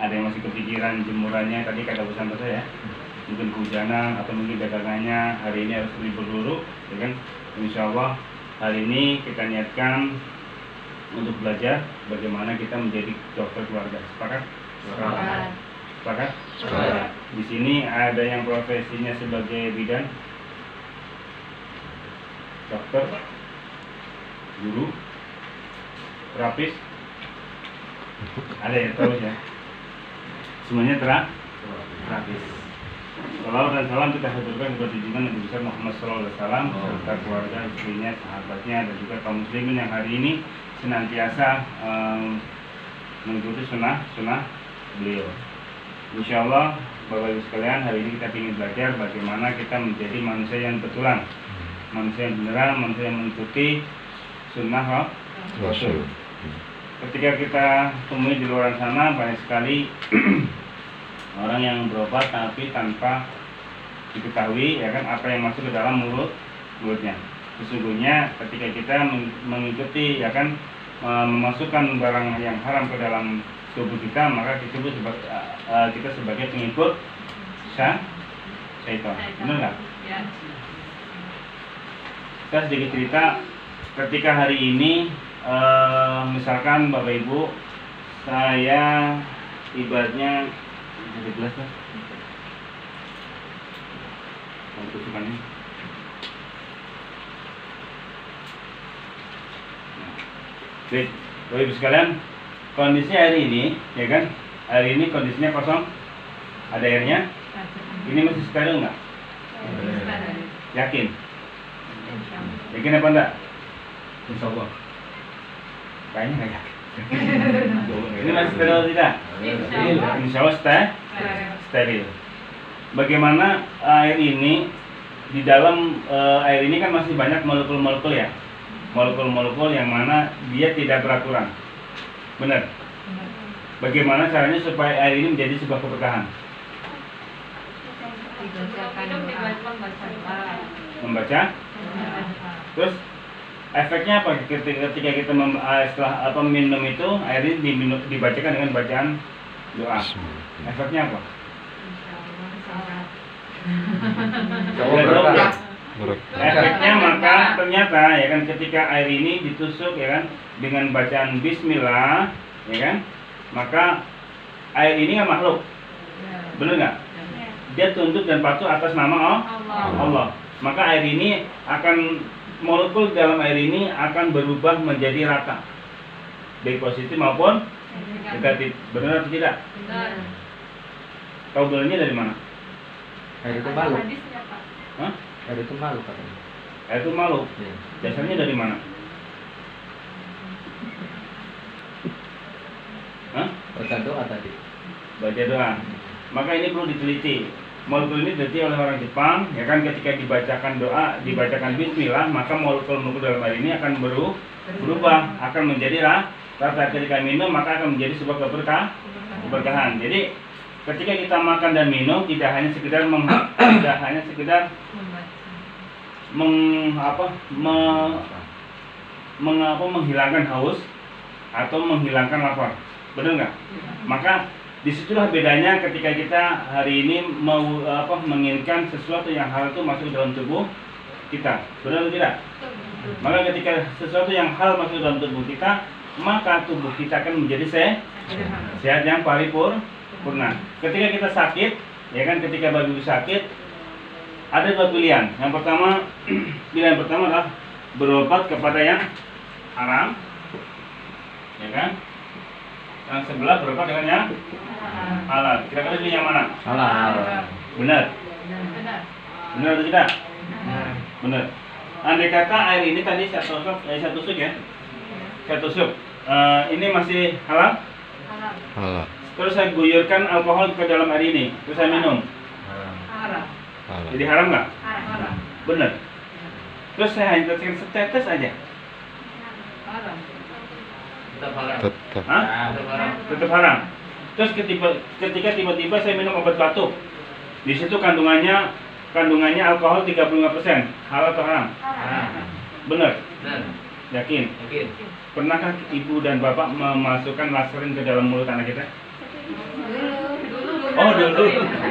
ada yang masih kepikiran jemurannya tadi kata pesan saya, mungkin kehujanan atau mungkin dagangannya hari ini harus libur dulu, ya kan? Insya Allah hari ini kita niatkan untuk belajar bagaimana kita menjadi dokter keluarga. Sepakat? Sepakat. Sepakat? Sepakat. Di sini ada yang profesinya sebagai bidan, dokter, guru, terapis, ada ya terus ya. Semuanya terapis. Salawat dan salam kita haturkan kepada junjungan Nabi besar Muhammad SAW serta keluarga, istrinya, sahabatnya, dan juga kaum muslimin yang hari ini senantiasa mengikuti sunnah beliau. Insya Allah Bapak Ibu sekalian, hari ini kita ingin belajar bagaimana kita menjadi manusia yang betulan, manusia yang beneran, manusia yang mengikuti sunnah Rasul. Ketika kita temui di luar sana banyak sekali orang yang berobat tapi tanpa diketahui ya kan apa yang masuk ke dalam mulutnya. Sesungguhnya ketika kita mengikuti ya kan memasukkan barang yang haram ke dalam tubuh kita, maka kita sebagai pengikut syaitan. Benar nggak? Ya. Kita sedikit cerita ketika hari ini misalkan Bapak Ibu saya ibaratnya jadi gelas lah. Tusukannya. Baik, Bapak Ibu sekalian, kondisi hari ini, ya kan? Hari ini kondisinya kosong, ada airnya. Ini masih steril nggak? Yakin? Yakin apa enggak? Insya Allah. Kayaknya nggak yakin. Ini masih steril tidak? Insya Allah steril. Bagaimana air ini di dalam air ini kan masih banyak molekul-molekul ya, molekul-molekul yang mana dia tidak beraturan. Benar. Bagaimana caranya supaya air ini menjadi sebuah keberkahan? Membaca. Terus efeknya apa ketika kita setelah minum itu air ini dibacakan dengan bacaan doa. Efeknya apa? Efeknya maka ternyata ya kan ketika air ini ditusuk ya kan dengan bacaan Bismillah ya kan, maka air ini kan makhluk, benar nggak? Dia tunduk dan patuh atas nama Allah. Maka air ini akan molekul dalam air ini akan berubah menjadi rata, baik positif maupun negatif. Benar atau tidak? Benar. Tahu benernya dari mana? Air itu malu. Hah? Air itu malu katanya. Air itu malu. Iya. Dasarnya dari mana? Hah? Baca doa tadi. Baca doa. Maka ini perlu diteliti. Molekul ini diteliti oleh orang Jepang, ya kan, ketika dibacakan doa, dibacakan Bismillah, maka molekul-molekul dalam air ini akan berubah, akan menjadi rata. Ketika minum maka akan menjadi sebuah keberkahan. Jadi ketika kita makan dan minum tidak hanya sekedar menghilangkan haus atau menghilangkan lapar, benar nggak? Maka disitulah bedanya ketika kita hari ini mau menginginkan sesuatu yang hal itu masuk ke dalam tubuh kita, benar atau tidak? Maka ketika sesuatu yang hal masuk ke dalam tubuh kita, maka tubuh kita akan menjadi sehat yang paripurna. Ketika kita sakit, ya kan, ketika babi sakit, ada dua pilihan. Yang pertama, pilihan pertama adalah berobat kepada yang haram, ya kan? Yang sebelah berobat dengan yang halal. Kira-kira pilih yang mana? Halal. Benar? Benar atau tidak? Benar. Andai kata air ini tadi saya tusuk ya, saya tusuk. Ini masih halal? Halal. Terus saya guyurkan alkohol ke dalam air ini, terus saya minum. Haram. Halal. Jadi haram nggak? Haram. Benar. Terus saya hanya tetes setetes aja. Haram. Tetap. Hah? Tetap haram. Terus ketika tiba-tiba saya minum obat batuk, di situ kandungannya alkohol 35%. Halal atau haram? Haram. Benar. Benar. Yakin? Yakin. Pernahkah ibu dan bapak memasukkan laserin ke dalam mulut anak kita? Oh dulu.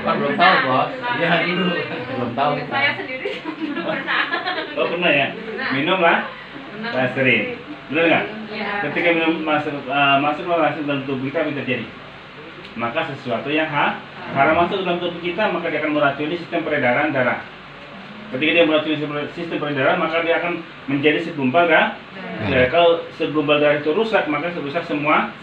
Kan belum tahu bos. Iya dulu. Belum tahu kita. Saya sendiri pernah. Oh pernah ya? Minum lah. Sering. Benar nggak? Iya. Ketika minum masuk dalam tubuh kita apa yang terjadi? Maka sesuatu yang haram masuk dalam tubuh kita, maka dia akan meracuni sistem peredaran darah. Ketika dia meracuni sistem peredaran, maka dia akan menjadi segumpal darah. Ya, kalau segumpal darah itu rusak, maka rusak semua.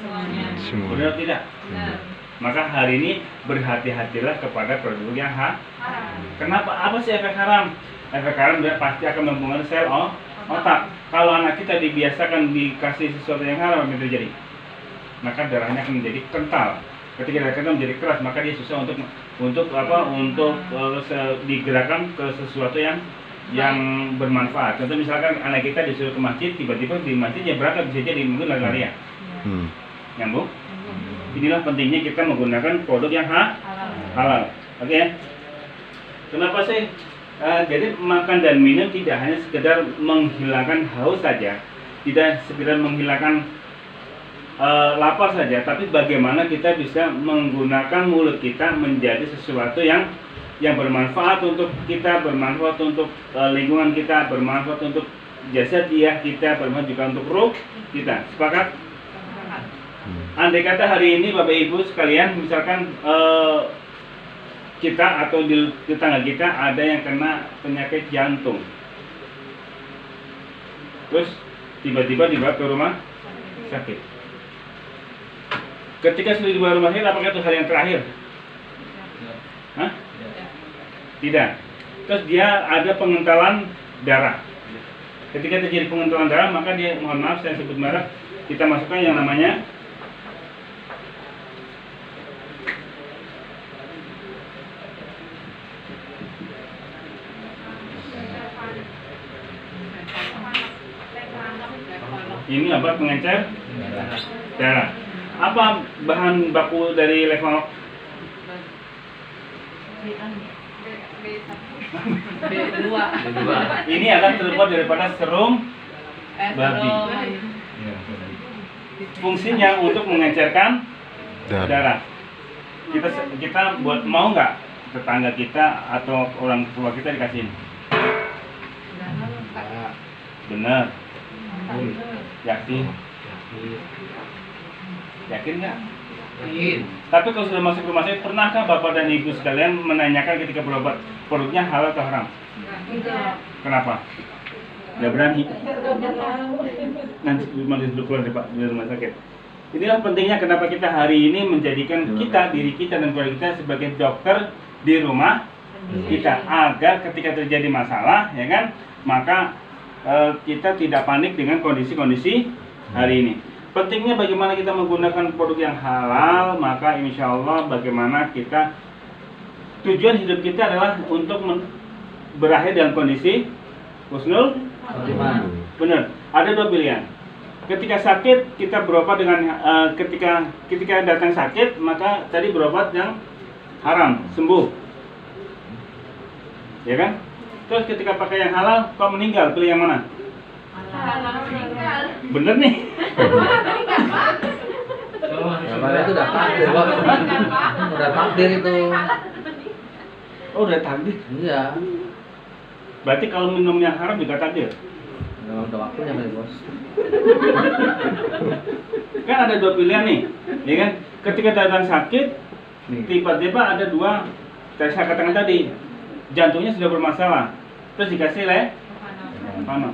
Semuanya. Benar atau tidak? Benar. Maka hari ini berhati-hatilah kepada produk yang haram. Haram. Kenapa? Apa sih efek haram? Efek haram dia pasti akan mempengaruhi sel otak. Kalau anak kita dibiasakan dikasih sesuatu yang haram, apa yang terjadi? Maka darahnya akan menjadi kental. Ketika darah kental menjadi keras, maka dia susah untuk digerakkan ke sesuatu yang bermanfaat. Contoh misalkan anak kita disuruh ke masjid, tiba-tiba di masjidnya berangkat bisa jadi mungkin lari-larian. Nyambung? Inilah pentingnya kita menggunakan produk yang halal. Oke ya? Kenapa sih? Jadi makan dan minum tidak hanya sekedar menghilangkan haus saja, tidak sekedar menghilangkan lapar saja, tapi bagaimana kita bisa menggunakan mulut kita menjadi sesuatu yang bermanfaat untuk kita, bermanfaat untuk lingkungan kita, bermanfaat untuk jasadiah kita, bermanfaat juga untuk ruh kita. Sepakat? Andai kata hari ini Bapak Ibu sekalian, misalkan kita atau di tetangga kita ada yang kena penyakit jantung, terus tiba-tiba dibawa ke rumah sakit. Ketika sudah dibawa rumah sakit, apakah itu hal yang terakhir? Hah? Tidak. Terus dia ada pengentalan darah. Ketika terjadi pengentalan darah, maka dia, mohon maaf saya sebut merek, kita masukkan yang namanya ini apa, pengencer darah. Apa bahan baku dari Levalock? B2. Ini adalah terbuat daripada serum babi. Fungsinya untuk mengencerkan darah. Kita buat, mau nggak tetangga kita atau orang tua kita dikasihin? Bener. Yakin? Yakin nggak? Yakin. Tapi kalau sudah masuk rumah sakit, pernahkah Bapak dan Ibu sekalian menanyakan ketika berobat produknya halal atau haram? Kenapa? Nggak berani. Nanti dulu keluar dari rumah sakit. Inilah pentingnya kenapa kita hari ini menjadikan kita, diri kita dan keluarga kita sebagai dokter di rumah kita, agar ketika terjadi masalah, ya kan, maka kita tidak panik dengan kondisi-kondisi hari ini. Pentingnya bagaimana kita menggunakan produk yang halal, maka insya Allah bagaimana kita, tujuan hidup kita adalah untuk berakhir dalam kondisi husnul. Benar, ada dua pilihan. Ketika sakit kita berobat dengan ketika datang sakit, maka tadi berobat yang haram, sembuh, ya kan? Terus ketika pakai yang halal, kok meninggal, pilih yang mana? Bener nih. Padahal itu udah takdir, bos. Udah takdir itu. Oh, udah takdir. Iya. Berarti kalau minum yang haram juga takdir. Memang udah waktunya kali, bos. Kan ada dua pilihan nih, ya kan? Ketika datang sakit, Nih. tiba-tiba ada dua, saya katakan tadi, jantungnya sudah bermasalah, terus dikasih panol.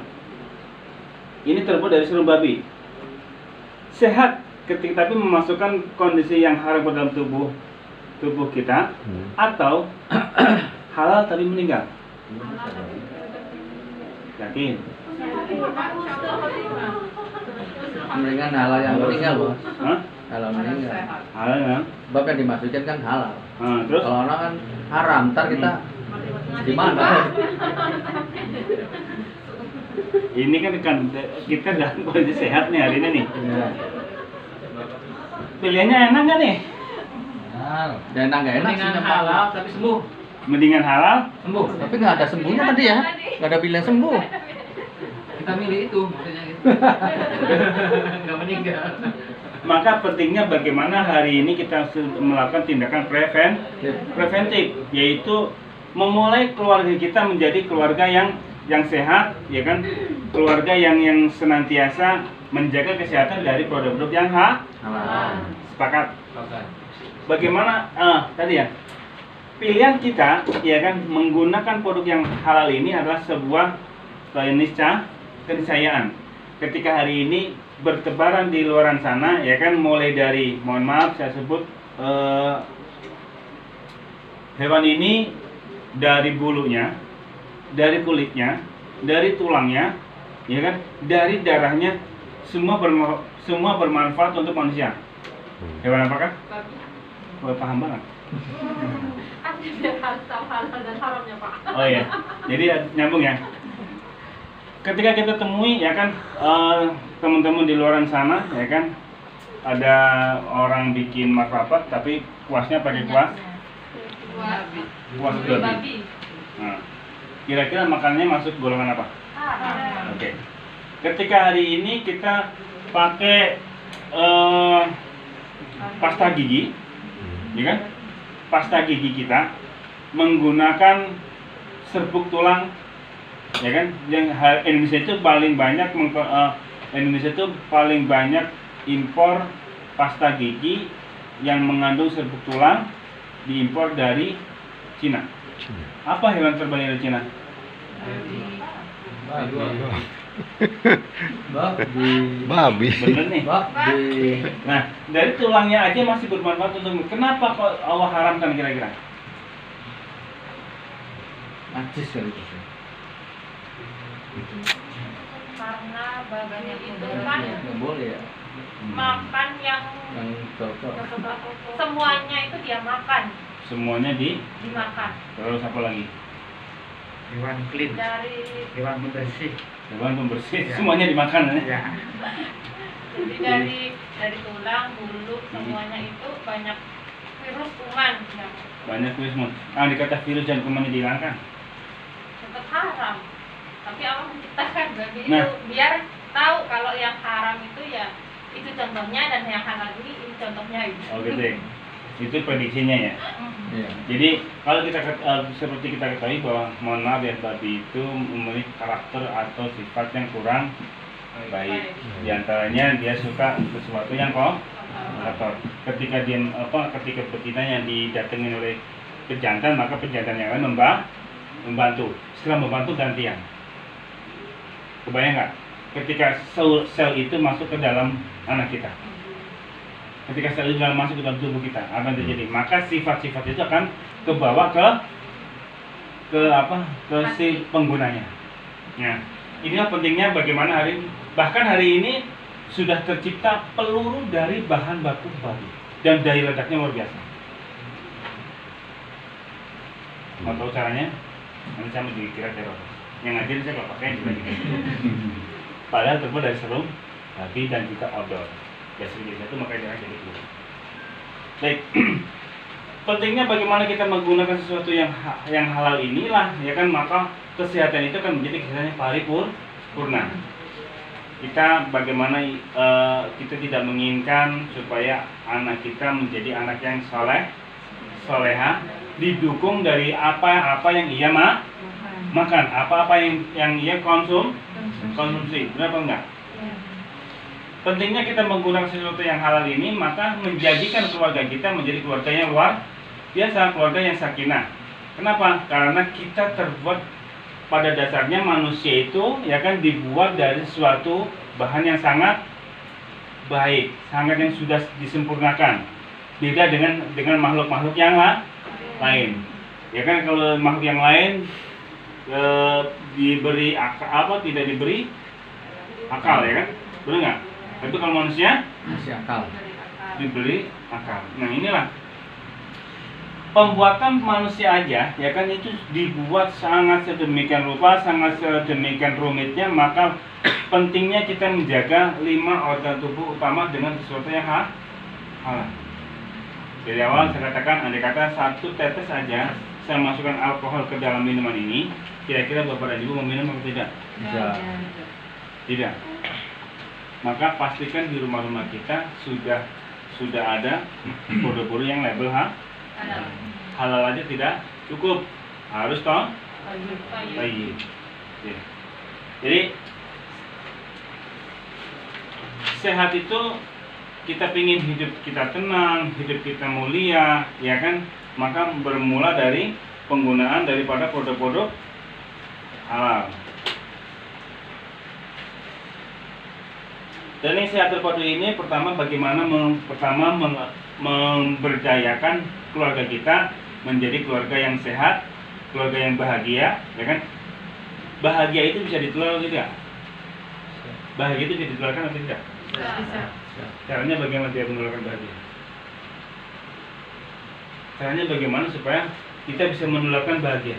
Ini terbuat dari serum babi. Sehat, ketika tapi memasukkan kondisi yang haram ke dalam tubuh kita, atau halal tapi meninggal. Yakin? Mendingan halal yang meninggal, bos. Hah? Halal meninggal. Halal kan? Bab yang dimaksudkan kan halal. Terus? Kalau orang kan haram, ntar kita gimana? Ini kan kita dalam kondisi sehat nih hari ini nih. Iya. Pilihannya enak nggak nih? Dan nggak enak sih, halal tapi sembuh. Mendingan halal? sembuh. Tapi nggak ada sembuhnya tadi ya, nggak ada pilihan sembuh. Kita milih itu, maksudnya gitu. Nggak meninggal. Maka pentingnya bagaimana hari ini kita melakukan tindakan preventif, yaitu memulai keluarga kita menjadi keluarga yang sehat, ya kan? Keluarga yang senantiasa menjaga kesehatan dari produk-produk yang Halal. sepakat. Oke. Bagaimana tadi ya? Pilihan kita, ya kan, menggunakan produk yang halal ini adalah sebuah keniscayaan. Ketika hari ini bertebaran di luaran sana, ya kan, mulai dari, mohon maaf saya sebut, hewan ini dari bulunya, dari kulitnya, dari tulangnya, ya kan, dari darahnya, semua bermanfaat untuk manusia. Hewan apakah? Babi. Oh, paham banget. Ada biar harus tahu halal dan haramnya, Pak. Oh iya, jadi nyambung ya. Ketika kita temui, ya kan, teman-teman di luaran sana, ya kan, ada orang bikin martabak tapi kuasnya pakai kuas babi. Babi. Nah, kira-kira makanannya masuk golongan apa? Haram. Oke. Ketika hari ini kita pakai pasta gigi, ya kan? Pasta gigi kita menggunakan serbuk tulang, ya kan? Yang Indonesia itu paling banyak impor pasta gigi yang mengandung serbuk tulang, diimpor dari Cina. Apa hewan terbanyak dari Cina? Babi. Bener nih. Babi. Nah, dari tulangnya aja masih bermanfaat untuk. Kenapa kok Allah haramkan kira-kira? Najis kali itu. Karena bagian itu kan Nggak boleh ya. makan yang Yang cocok. semuanya itu dia makan, Semuanya dimakan. terus apa lagi? Hewan clean, Dari hewan pembersih. Hewan pembersih, Ya. semuanya dimakan ya. Ya, jadi dari tulang, bulu, semuanya itu banyak virus kuman yang Banyak virus. Dikata virus dan kuman dihilangkan. tetap haram. Tapi Allah menciptakan babi Nah. itu biar tahu kalau yang haram itu ya itu contohnya dan yang halal ini contohnya gitu. Oh gitu ya. Itu prediksinya ya. Iya. Jadi kalau kita seperti kita ketahui bahwa, mohon maaf ya, babi itu memiliki karakter atau sifat yang kurang baik. Di antaranya dia suka sesuatu yang kotor. Ketika ketika betinanya didatengin oleh pejantan, maka pejantan yang lain membantu. Setelah membantu gantian. Kebayang nggak? Ketika sel itu masuk ke dalam anak kita, ketika sel itu masuk ke dalam tubuh kita, apa yang terjadi? Maka sifat-sifat itu akan kebawa ke si penggunanya. Nah, inilah pentingnya bagaimana bahkan hari ini sudah tercipta peluru dari bahan baku babi dan daya ledaknya luar biasa. Mau tahu caranya? Nanti saya mau dikira teroris. Yang ngajarin saya nggak pakai juga gitu. Padahal terbuat dari serum babi dan juga outdoor. Biasa-biasa itu makanya jangan jadi peluru. Baik. Pentingnya bagaimana kita menggunakan sesuatu yang halal inilah, ya kan, maka kesehatan itu akan menjadi kesehatan yang paripurna. Kita bagaimana kita tidak menginginkan supaya anak kita menjadi anak yang soleha, didukung dari apa yang ia makan, apa yang ia konsumsi, benar apa enggak? Pentingnya kita menggunakan sesuatu yang halal ini, maka menjadikan keluarga kita menjadi keluarga yang luar biasa, keluarga yang sakinah. Kenapa? Karena kita terbuat, pada dasarnya manusia itu, ya kan, dibuat dari suatu bahan yang sangat baik, sangat yang sudah disempurnakan. Beda dengan makhluk-makhluk yang lain. Ya kan, kalau makhluk yang lain diberi tidak diberi akal, ya kan, benar nggak? Tapi kalau manusia Masih akal. diberi akal. Nah, inilah pembuatan manusia aja, ya kan, itu dibuat sangat sedemikian rupa, sangat sedemikian rumitnya. Maka pentingnya kita menjaga 5 organ tubuh utama dengan sesuatu yang halal. Dari awal saya katakan, andai kata 1 tetes saja saya masukkan alkohol ke dalam minuman ini, kira-kira Bapak dan Ibu meminum atau tidak? Bisa. Tidak. maka pastikan di rumah-rumah kita sudah ada produk-produk yang label halal aja tidak cukup, harus toh bayi. Jadi sehat itu kita pingin hidup kita tenang, hidup kita mulia, ya kan? Maka bermula dari penggunaan daripada produk-produk halal. Dan yang sehat terpadu ini pertama bagaimana memberdayakan keluarga kita menjadi keluarga yang sehat, keluarga yang bahagia, ya kan? Bahagia itu bisa ditular atau tidak? Bahagia itu bisa ditularkan atau tidak? Bisa. Caranya bagaimana dia menularkan bahagia? Caranya bagaimana supaya kita bisa menularkan bahagia?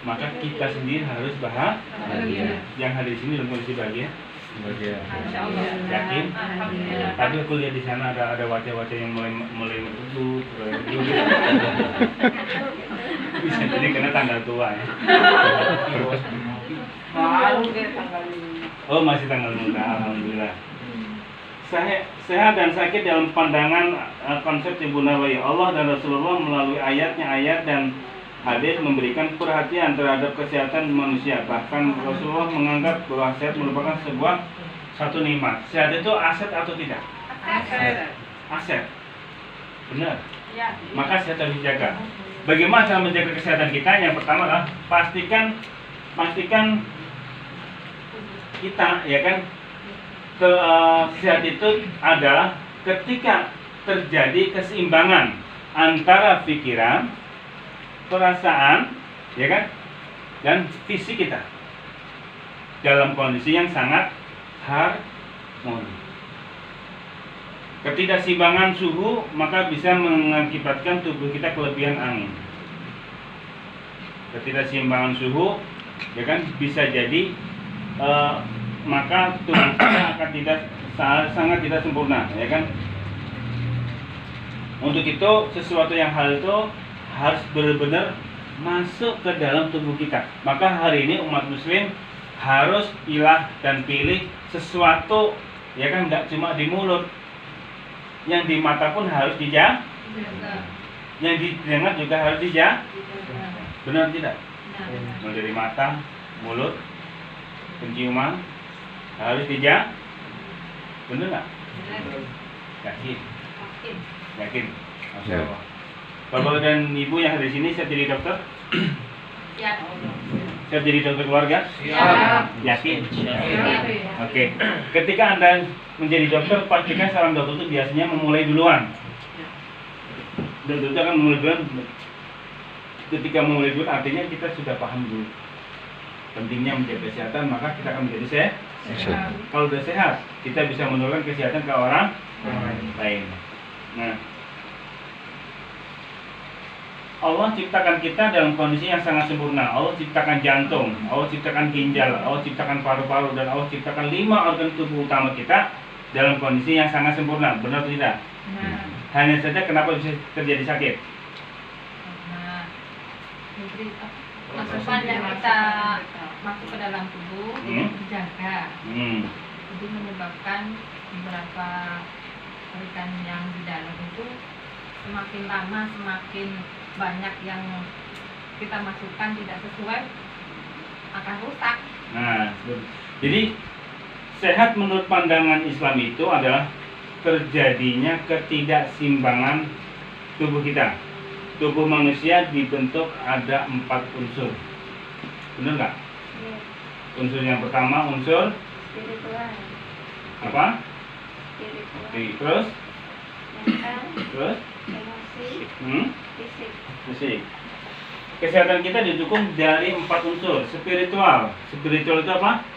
Maka kita sendiri harus bahagia. Yang hadir di sini dalam kondisi bahagia. Bahagia. Yakin? Alhamdulillah. Tadi aku lihat di sana ada wajah-wajah yang mulai duduk. Bisa jadi kena tanggal tua ya. Oh masih tanggal muda, alhamdulillah. Sehat dan sakit dalam pandangan konsep Ibu Nawawi. Allah dan Rasulullah melalui ayat dan hadis memberikan perhatian terhadap kesehatan manusia. Bahkan Rasulullah menganggap bahwa sehat merupakan satu nikmat. Sehat itu aset atau tidak? Aset. Benar. Ya. Maka sehat harus dijaga. Bagaimana cara menjaga kesehatan kita? Yang pertama adalah pastikan kita, ya kan, sehat itu adalah ketika terjadi keseimbangan antara pikiran, perasaan, ya kan, dan fisik kita dalam kondisi yang sangat harmoni. Ketidakseimbangan suhu maka bisa mengakibatkan tubuh kita kelebihan angin. Ketidakseimbangan suhu, ya kan, bisa jadi maka tubuh kita akan sangat tidak sempurna, ya kan. Untuk itu sesuatu yang hal itu harus benar-benar masuk ke dalam tubuh kita. Maka hari ini umat muslim harus pilah dan pilih sesuatu, ya kan, tidak cuma di mulut, yang di mata pun harus dijaga, yang didengar juga harus dijaga. Benar tidak? Mulai dari mata, mulut, penciuman harus dijaga. Benar nggak? Yakin? Yakin? Masya Allah. Bapak dan Ibu yang ada di sini, siap jadi dokter? Ya. Siap jadi dokter keluarga? Ya. Yakin? Oke. Ketika Anda menjadi dokter, pastikan seorang dokter itu biasanya memulai duluan. Dokter itu akan memulai duluan. Ketika memulai duluan, artinya kita sudah paham dulu pentingnya menjaga kesehatan, maka kita akan menjadi sehat. Kalau sudah sehat, kita bisa menurunkan kesehatan ke orang lain. Nah, Allah ciptakan kita dalam kondisi yang sangat sempurna. Allah ciptakan jantung, Allah ciptakan ginjal, Allah ciptakan paru-paru, dan Allah ciptakan 5 organ tubuh utama kita dalam kondisi yang sangat sempurna. Benar atau tidak? Hanya saja kenapa bisa terjadi sakit? Masukan yang kita masuk ke dalam tubuh tidak terjaga. Jadi menyebabkan beberapa organ yang di dalam itu semakin lama semakin banyak yang kita masukkan tidak sesuai akan rusak. Nah, jadi sehat menurut pandangan Islam itu adalah terjadinya ketidakseimbangan tubuh kita. Tubuh manusia dibentuk ada 4 unsur. Benar nggak? Unsur yang pertama unsur Spiritual, apa? spiritual, Terus? mental, Terus? emosi, fisik. Fisik. Kesehatan kita didukung dari 4 unsur. Spiritual. Spiritual itu apa?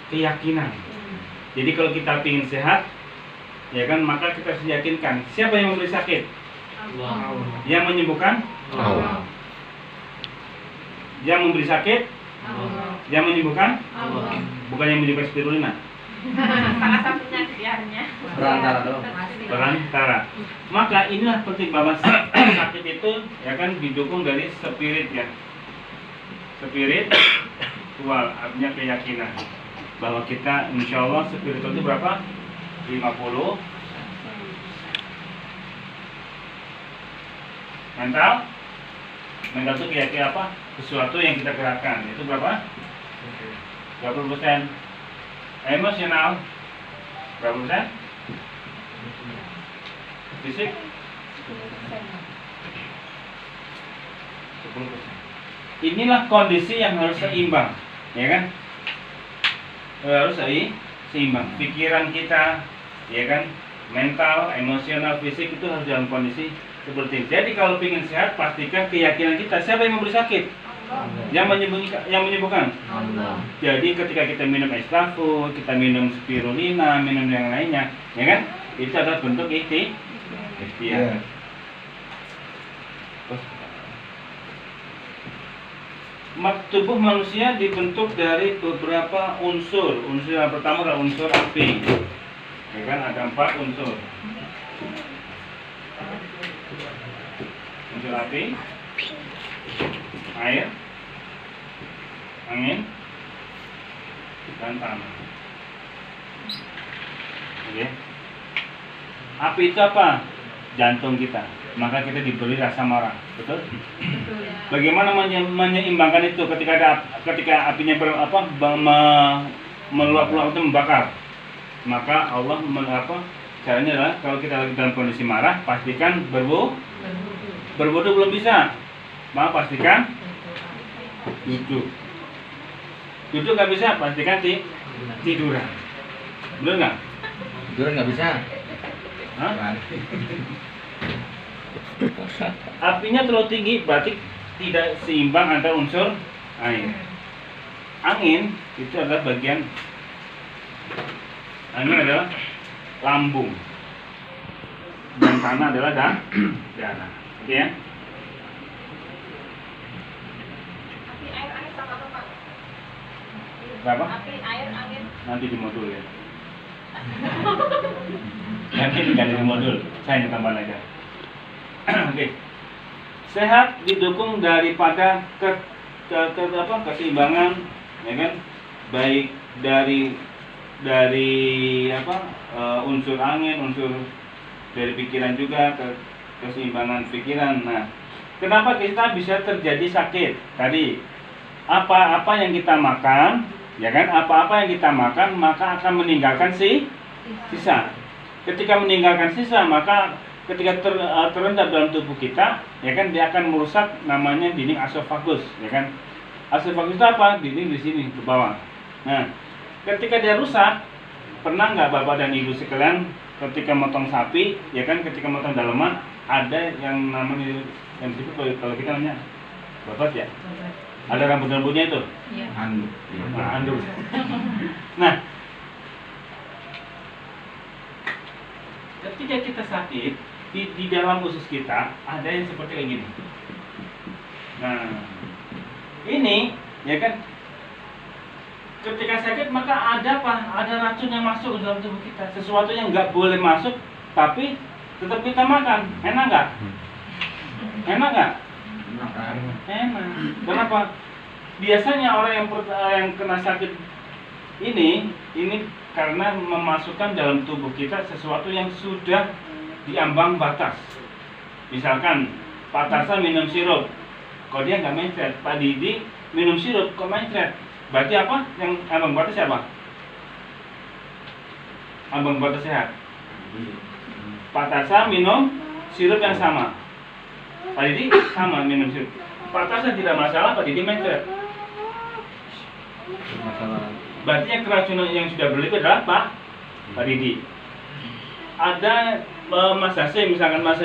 Keyakinan. Jadi kalau kita ingin sehat, ya kan, maka kita harus yakinkan. Siapa yang memberi sakit? Yang menyembuhkan? Allah. Yang memberi sakit? Yang menyembuhkan? Bukan yang menyebabkan spirulina. Salah satunya biarnya. Perantara dong. Perantara. Maka inilah penting bahwa sakit itu, ya kan, didukung dari spirit, ya. spiritual, artinya keyakinan bahwa kita insya Allah spiritual itu berapa? 50. Mental itu keyakinan apa? Sesuatu yang kita gerakkan, itu berapa? 20%. Emosional berapa persen? Fisik 10%. Inilah kondisi yang harus seimbang, ya kan? Harus seimbang. Pikiran kita, ya kan? Mental, emosional, fisik itu harus dalam kondisi seperti ini. Jadi kalau ingin sehat, pastikan keyakinan kita. Siapa yang memberi sakit? Yang menyembuhkan. Jadi ketika kita minum extrafood, kita minum spirulina, minum yang lainnya, ya kan? Itu adalah bentuk ikhtiar. Tubuh manusia dibentuk dari beberapa unsur. Unsur yang pertama adalah unsur api. Ya kan, ada 4 unsur. Unsur api, air, angin, dan tanah. Oke. Api itu apa? Jantung kita. Maka kita diberi rasa marah, betul? Bagaimana menyeimbangkan itu ketika apinya meluap-luap itu membakar? Maka Allah caranya adalah kalau kita lagi dalam kondisi marah, pastikan berwudu belum bisa, maka pastikan duduk nggak bisa, pastikan tiduran. Benar nggak? Tiduran nggak bisa. Hah? Apinya terlalu tinggi berarti tidak seimbang antara unsur air. Angin itu adalah bagian, angin adalah lambung dan tanah adalah darah. Oke ya? Api, air, angin sama apa, Pak? Berapa? Api, air, angin. Nanti di modul ya. Nanti diganti di modul, saya hanya tambah aja. Oke. Sehat didukung daripada keseimbangan, ya kan? Baik dari unsur angin, unsur dari pikiran juga, keseimbangan pikiran. Nah, kenapa kita bisa terjadi sakit? Tadi apa yang kita makan, ya kan? Apa yang kita makan maka akan meninggalkan sisa. Ketika meninggalkan sisa, maka ketika terendap dalam tubuh kita, ya kan, dia akan merusak namanya dinding asofagus, ya kan? Asofagus itu apa? Dinding di sini ke bawah. Nah, ketika dia rusak, pernah nggak Bapak dan Ibu sekalian ketika motong sapi, ya kan, ketika motong daleman ada yang namanya yang disebut kalau kita namanya babat ya? Ada rambut-rambutnya itu? Iya. Anduk. Nah, ketika kita sakit, di dalam usus kita ada yang seperti kayak gini. Nah, ini, ya kan, ketika sakit maka ada apa? Ada racun yang masuk ke dalam tubuh kita. Sesuatu yang nggak boleh masuk, tapi tetap kita makan. Enak nggak? Enak nggak? Enak. Kenapa? Biasanya orang yang kena sakit ini karena memasukkan dalam tubuh kita sesuatu yang sudah diambang batas. Misalkan Pak Tarsa minum sirup, kok dia nggak mencret. Pak Didi minum sirup, kok mencret. Berarti apa? Yang ambang batas siapa? Ambang batas sehat. Pak Tarsa minum sirup yang sama, Pak Didi sama minum sirup. Pak Tarsa tidak masalah, Pak Didi mencret. Masalah. Berarti yang keracunan yang sudah berlalu adalah Pak Didi. Ada Mas Hasim, misalkan Mas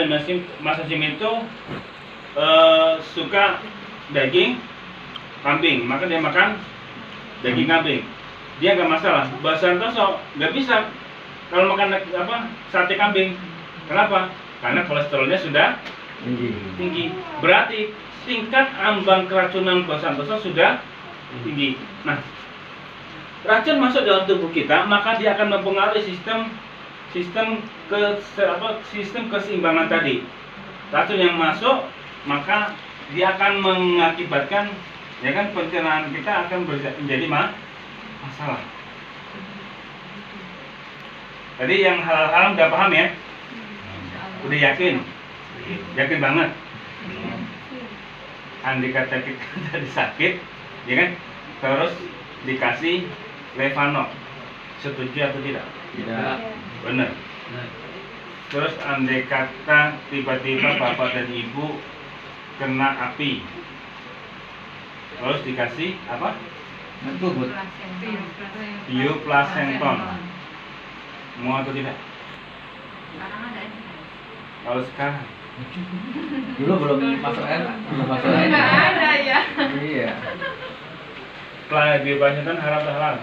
Hasim itu suka daging kambing, maka dia makan daging kambing. Dia nggak masalah. Mbak Santoso nggak bisa kalau makan sate kambing. Kenapa? Karena kolesterolnya sudah tinggi. Berarti tingkat ambang keracunan Mbak Santoso sudah tinggi. Nah, racun masuk dalam tubuh kita, maka dia akan mempengaruhi sistem keseimbangan tadi. Racun yang masuk, maka dia akan mengakibatkan ya kan pencernaan kita akan menjadi masalah. Tadi yang halal-halal udah paham ya? Udah yakin? Yakin banget? Andai kata kita tadi sakit, ya kan? Terus dikasih Levono, setuju atau tidak? Tidak. Benar. Terus andai kata tiba-tiba bapak dan ibu kena api, terus dikasih apa? Bubut. Bioplasenton. Mau atau tidak? Sekarang ada ini. Kalau sekarang Dulu belum masuk belum masuk Nggak ada ya. Iya. bioplasenton haram atau halal?